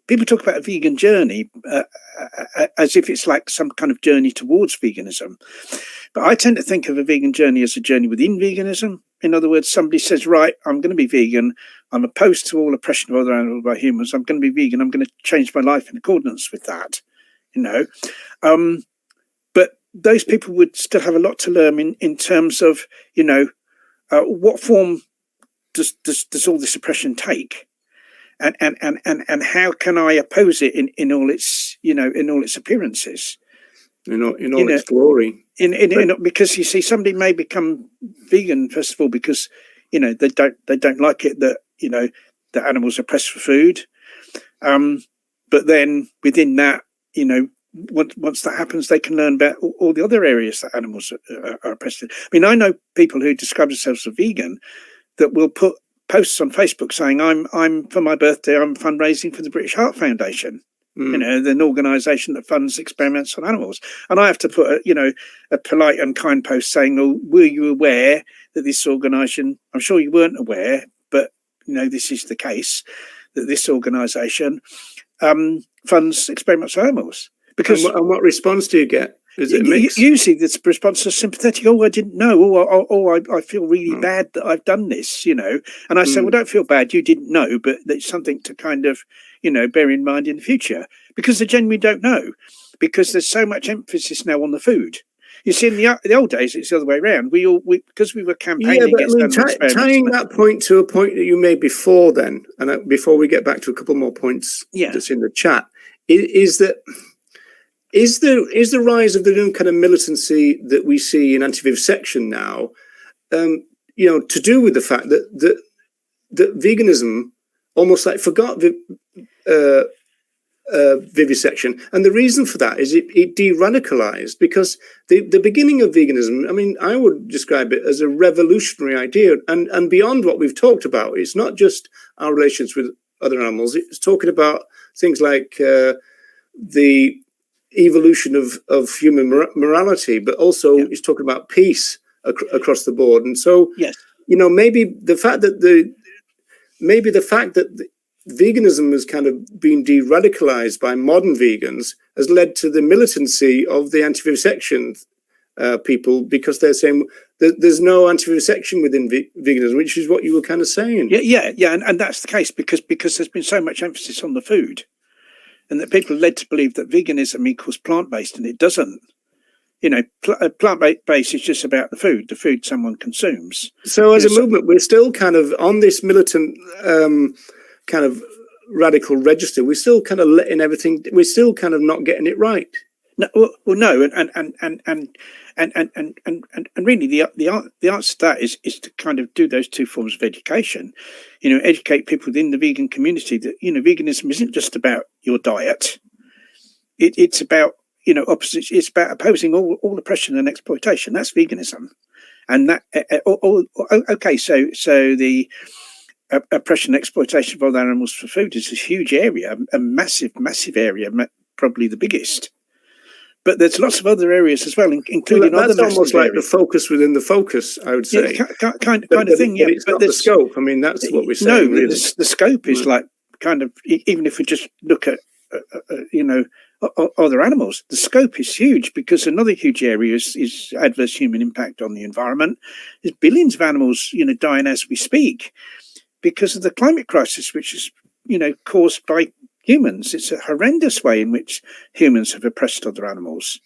[SPEAKER 1] people talk about a vegan journey as if it's like some kind of journey towards veganism. But I tend to think of a vegan journey as a journey within veganism. In other words, somebody says, right, I'm going to be vegan. I'm opposed to all oppression of other animals by humans. I'm going to be vegan. I'm going to change my life in accordance with that, But those people would still have a lot to learn in terms of, what form does all this oppression take? And how can I oppose it in all its appearances,
[SPEAKER 2] in all its glory?
[SPEAKER 1] Because you see, somebody may become vegan first of all because they don't like it that that animals are pressed for food, but then within that, once that happens, they can learn about all the other areas that animals are oppressed in. I mean, I know people who describe themselves as vegan that will put posts on Facebook saying, I'm for my birthday, I'm fundraising for the British Heart Foundation, an organisation that funds experiments on animals. And I have to put a polite and kind post saying, well, were you aware that this organisation, I'm sure you weren't aware, but this is the case, that this organisation funds experiments on animals. Because
[SPEAKER 2] and what response do you get? Is it mixed?
[SPEAKER 1] Usually the response is sympathetic. Oh, I didn't know. I feel really bad that I've done this, And I say, well, don't feel bad. You didn't know, but it's something to kind of, bear in mind in the future, because they genuinely don't know, because there's so much emphasis now on the food. You see, in the old days, it's the other way around. Because we were campaigning against experiments.
[SPEAKER 2] Tying that point to a point that you made before then, and before we get back to a couple more points that's in the chat, is that... Is the rise of the new kind of militancy that we see in anti-vivisection now, to do with the fact that veganism almost like forgot vivisection, and the reason for that is it de-radicalized, because the beginning of veganism, I mean, I would describe it as a revolutionary idea, and beyond what we've talked about, it's not just our relations with other animals. It's talking about things like the evolution of human morality, but also it's talking about peace across the board. And so,
[SPEAKER 1] yes,
[SPEAKER 2] maybe the fact that veganism has kind of been de-radicalized by modern vegans has led to the militancy of the anti-vivisection people, because they're saying that there's no anti-vivisection within veganism, which is what you were kind of saying.
[SPEAKER 1] Yeah, and that's the case because there's been so much emphasis on the food. And that people are led to believe that veganism equals plant-based, and it doesn't. Plant-based is just about the food someone consumes.
[SPEAKER 2] So as a movement, we're still kind of on this militant kind of radical register. We're still kind of letting everything, we're still kind of not getting it right.
[SPEAKER 1] No, no, and really the answer to that is to kind of do those two forms of education. Educate people within the vegan community that veganism isn't just about your diet. It's about opposites. It's about opposing all oppression and exploitation. That's veganism, and that okay. So the oppression and exploitation of other animals for food is a huge area, a massive area, probably the biggest. But there's lots of other areas as well, including
[SPEAKER 2] that's
[SPEAKER 1] other
[SPEAKER 2] almost like
[SPEAKER 1] areas.
[SPEAKER 2] The focus within the focus, I would say.
[SPEAKER 1] Yeah, kind of thing. Yeah,
[SPEAKER 2] but it's not the scope. I mean, that's what we're saying.
[SPEAKER 1] No, really. The scope is like kind of, even if we just look at other animals, the scope is huge, because another huge area is adverse human impact on the environment. There's billions of animals, dying as we speak because of the climate crisis, which is caused by humans. It's a horrendous way in which humans have oppressed other animals.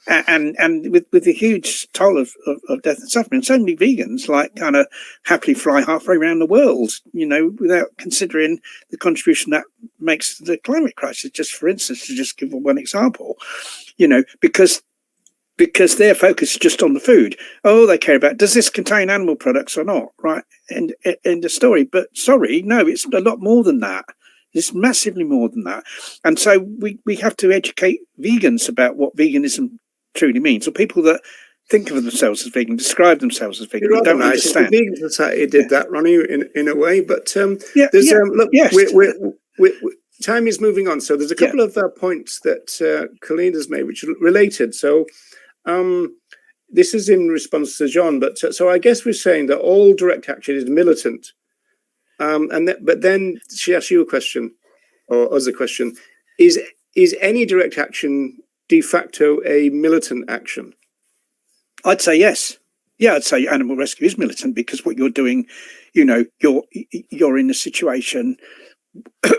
[SPEAKER 1] and with the huge toll of death and suffering, so many vegans like kind of happily fly halfway around the world, without considering the contribution that makes to the climate crisis. Just for instance, to just give one example, because their focus is just on the food. Oh, they care about, does this contain animal products or not, right? And end of story. But sorry, no, it's a lot more than that. It's massively more than that. And so we have to educate vegans about what veganism truly means, or people that think of themselves as vegan, describe themselves as vegan, but don't understand.
[SPEAKER 2] The Vegan Society did that, Ronnie, in a way. But look,
[SPEAKER 1] yes.
[SPEAKER 2] Time is moving on. So there's a couple of points that Colleen has made, which are related. So this is in response to John. But so I guess we're saying that all direct action is militant. But then she asked you a question, or us a question: is any direct action de facto a militant action?
[SPEAKER 1] I'd say yes. Yeah, I'd say animal rescue is militant, because what you're doing, you're in a situation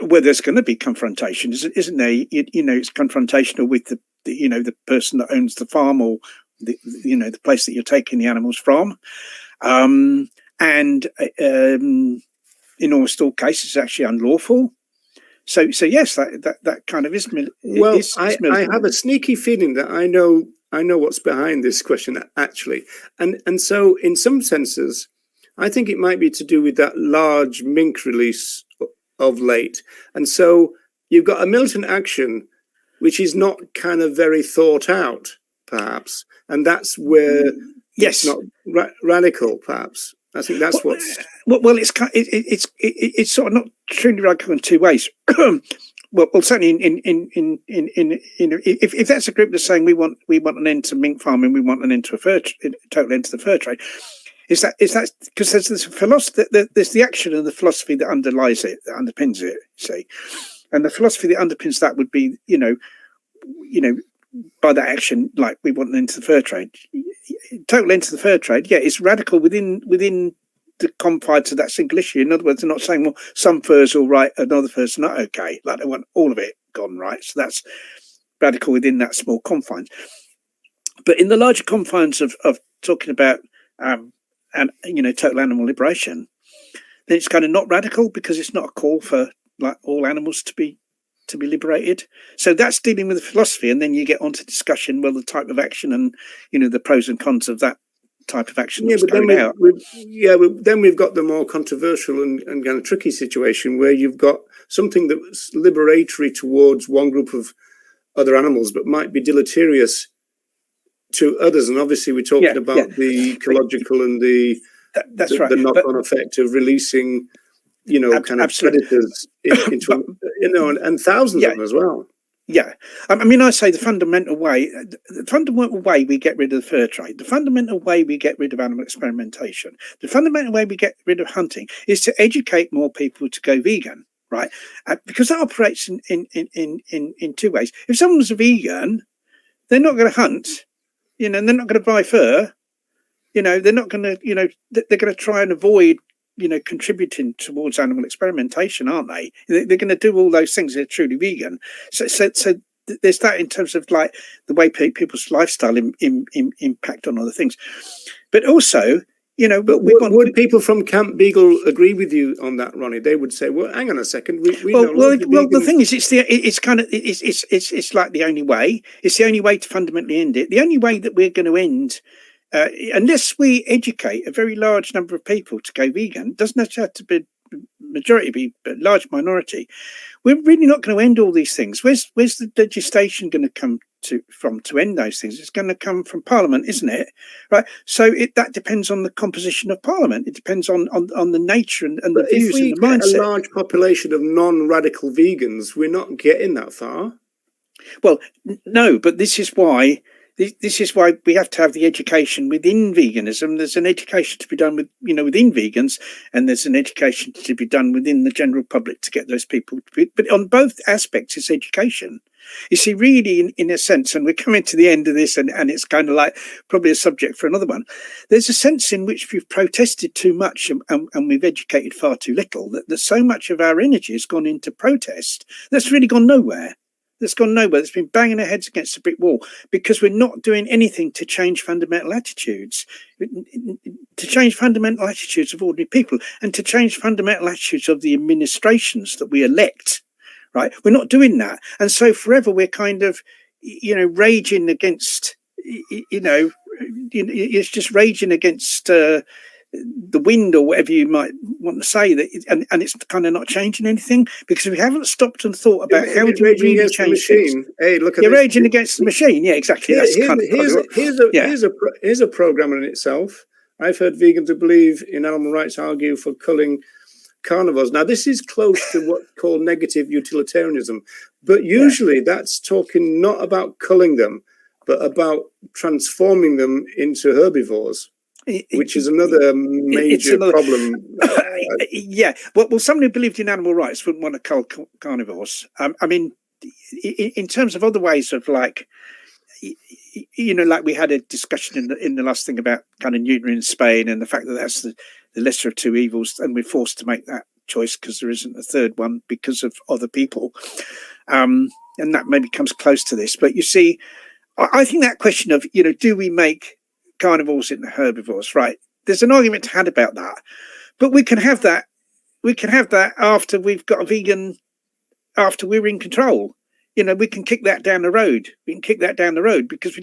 [SPEAKER 1] where there's going to be confrontation, isn't there? It's confrontational with the person that owns the farm, or the place that you're taking the animals from, and in almost all cases, it's actually unlawful. So yes, that kind of is.
[SPEAKER 2] Well, I have a sneaky feeling that I know what's behind this question, actually, and so in some senses, I think it might be to do with that large mink release of late, and so you've got a militant action which is not kind of very thought out, perhaps, and that's where it's not radical, perhaps. I think that's what's it's sort of not truly radical in two ways. well, certainly in if that's a group that's saying we want an end to mink farming, we want an end to total end to the fur trade. Is that because there's this philosophy, there's the action and the philosophy that underlies it, that underpins it. See, and the philosophy that underpins that would be by that action, like we want an end to the fur trade. Total end to the fur trade, it's radical within the confines of that single issue. In other words, they're not saying, well, some furs are all right and other furs are not okay. Like they want all of it gone, right? So that's radical within that small confines. But in the larger confines of talking about total animal liberation, then it's kind of not radical, because it's not a call for like all animals to be liberated. So that's dealing with the philosophy, and then you get onto discussion, well, the type of action and the pros and cons of that type of action that's carried out. Then we've got the more controversial and kind of tricky situation where you've got something that's liberatory towards one group of other animals, but might be deleterious to others. And obviously, we're talking about the ecological and the knock-on effect of releasing kind of predators into and thousands of them as well.
[SPEAKER 1] Yeah, I mean, I say the fundamental way we get rid of the fur trade, the fundamental way we get rid of animal experimentation, the fundamental way we get rid of hunting is to educate more people to go vegan, right? Because that operates in two ways. If someone's a vegan, they're not going to hunt, they're not going to buy fur, they're not going to, they're going to try and avoid contributing towards animal experimentation, aren't they? They're going to do all those things. They're truly vegan. So there's that in terms of like the way people's lifestyle impact on other things. But also,
[SPEAKER 2] would people from Camp Beagle agree with you on that, Ronnie? They would say, "Well, hang on a second.
[SPEAKER 1] The thing is, it's like the only way. It's the only way to fundamentally end it. The only way that we're going to end. Unless we educate a very large number of people to go vegan, doesn't have to be majority, be a large minority. We're really not going to end all these things. Where's the legislation going to come from to end those things? It's going to come from Parliament, isn't it? Right. So that depends on the composition of Parliament. It depends on the nature and the views and the mindset.
[SPEAKER 2] If we get a large population of non-radical vegans, we're not getting that far.
[SPEAKER 1] Well, no, but this is why. This is why we have to have the education within veganism. There's an education to be done within vegans, and there's an education to be done within the general public to get those people. But on both aspects, it's education. You see, really, in a sense, and we're coming to the end of this, and it's kind of like probably a subject for another one. There's a sense in which we've protested too much and we've educated far too little, that so much of our energy has gone into protest that's really gone nowhere. that's gone nowhere, that's been banging our heads against a brick wall because we're not doing anything to change fundamental attitudes, to change fundamental attitudes of ordinary people, and to change fundamental attitudes of the administrations that we elect, right? We're not doing that. And so forever we're kind of, raging against, it's just raging against the wind or whatever you might want to say, that and it's kind of not changing anything because we haven't stopped and thought about how do we really change things.
[SPEAKER 2] Hey, look at
[SPEAKER 1] You're raging against the machine. Yeah, exactly.
[SPEAKER 2] Here's a program in itself. I've heard vegans who believe in animal rights argue for culling carnivores. Now, this is close to what's called negative utilitarianism, but usually that's talking not about culling them, but about transforming them into herbivores. Which is another major problem.
[SPEAKER 1] Yeah. Well, someone who believed in animal rights wouldn't want to cull carnivores. I mean, in terms of other ways of like we had a discussion in the last thing about kind of neutering in Spain and the fact that that's the lesser of two evils, and we're forced to make that choice because there isn't a third one because of other people. And that maybe comes close to this. But you see, I think that question of, do we make carnivores into herbivores, right? There's an argument to had about that, but we can have that after we've got a vegan, after we're in control. We can kick that down the road. Because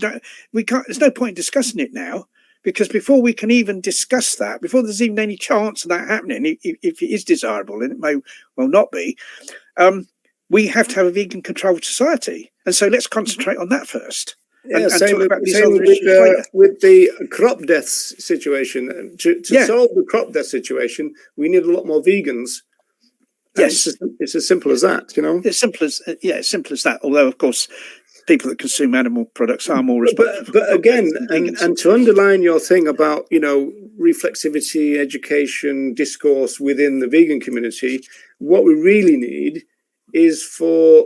[SPEAKER 1] we can't, there's no point in discussing it now, because before we can even discuss that, before there's even any chance of that happening, if it is desirable, and it may well not be, we have to have a vegan controlled society. And so let's concentrate on that first.
[SPEAKER 2] Yeah, same with the crop deaths situation. To solve the crop death situation, we need a lot more vegans.
[SPEAKER 1] Yes,
[SPEAKER 2] it's as simple as that.
[SPEAKER 1] It's simple as that. Although, of course, people that consume animal products are more respectful.
[SPEAKER 2] But again, and to underline your thing about reflexivity, education, discourse within the vegan community, what we really need is for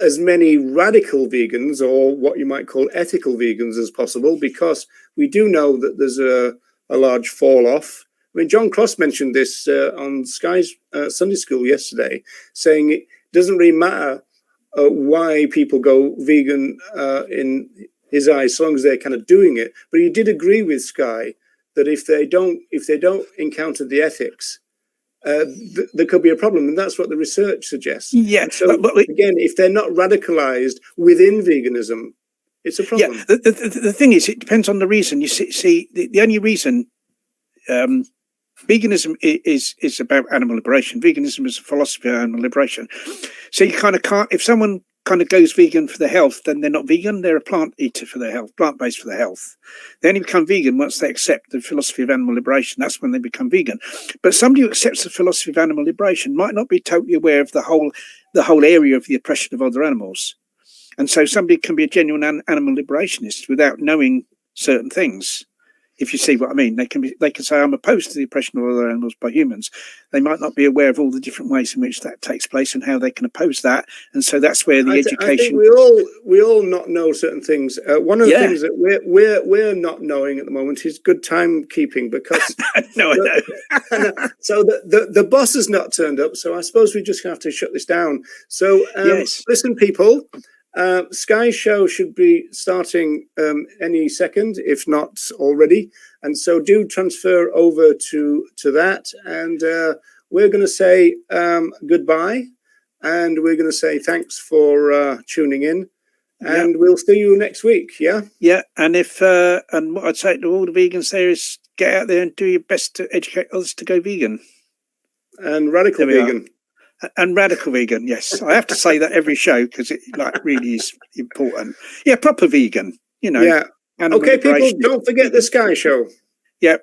[SPEAKER 2] as many radical vegans, or what you might call ethical vegans, as possible, because we do know that there's a large fall off. I mean, John Cross mentioned this on Sky's Sunday School yesterday, saying it doesn't really matter why people go vegan in his eyes, so long as they're kind of doing it. But he did agree with Sky that if they don't encounter the ethics, there could be a problem, and that's what the research suggests.
[SPEAKER 1] Yeah.
[SPEAKER 2] So again, if they're not radicalized within veganism, it's a problem.
[SPEAKER 1] Yeah. The thing is, it depends on the reason. You see, the only reason veganism is about animal liberation. Veganism is a philosophy of animal liberation. So you kind of can't. If someone kind of goes vegan for their health, then they're not vegan. They're a plant eater for their health, plant-based for their health. They only become vegan once they accept the philosophy of animal liberation. That's when they become vegan. But somebody who accepts the philosophy of animal liberation might not be totally aware of the whole area of the oppression of other animals. And so somebody can be a genuine animal liberationist without knowing certain things. If you see what I mean, they can say, I'm opposed to the oppression of other animals by humans. They might not be aware of all the different ways in which that takes place and how they can oppose that. And so that's where the education.
[SPEAKER 2] I think we all not know certain things. One of the things that we're not knowing at the moment is good timekeeping, because
[SPEAKER 1] no, I know.
[SPEAKER 2] So the boss has not turned up. So I suppose we just have to shut this down. So listen, people. Sky's show should be starting any second, if not already, and so do transfer over to that, and we're going to say goodbye, and we're going to say thanks for tuning in, and we'll see you next week. And
[SPEAKER 1] and what I'd say to all the vegans there is get out there and do your best to educate others to go vegan
[SPEAKER 2] and radical vegan.
[SPEAKER 1] And radical vegan, yes. I have to say that every show because it really is important. Yeah, proper vegan,
[SPEAKER 2] Yeah. Okay, people, don't forget the Sky Show.
[SPEAKER 1] Yeah.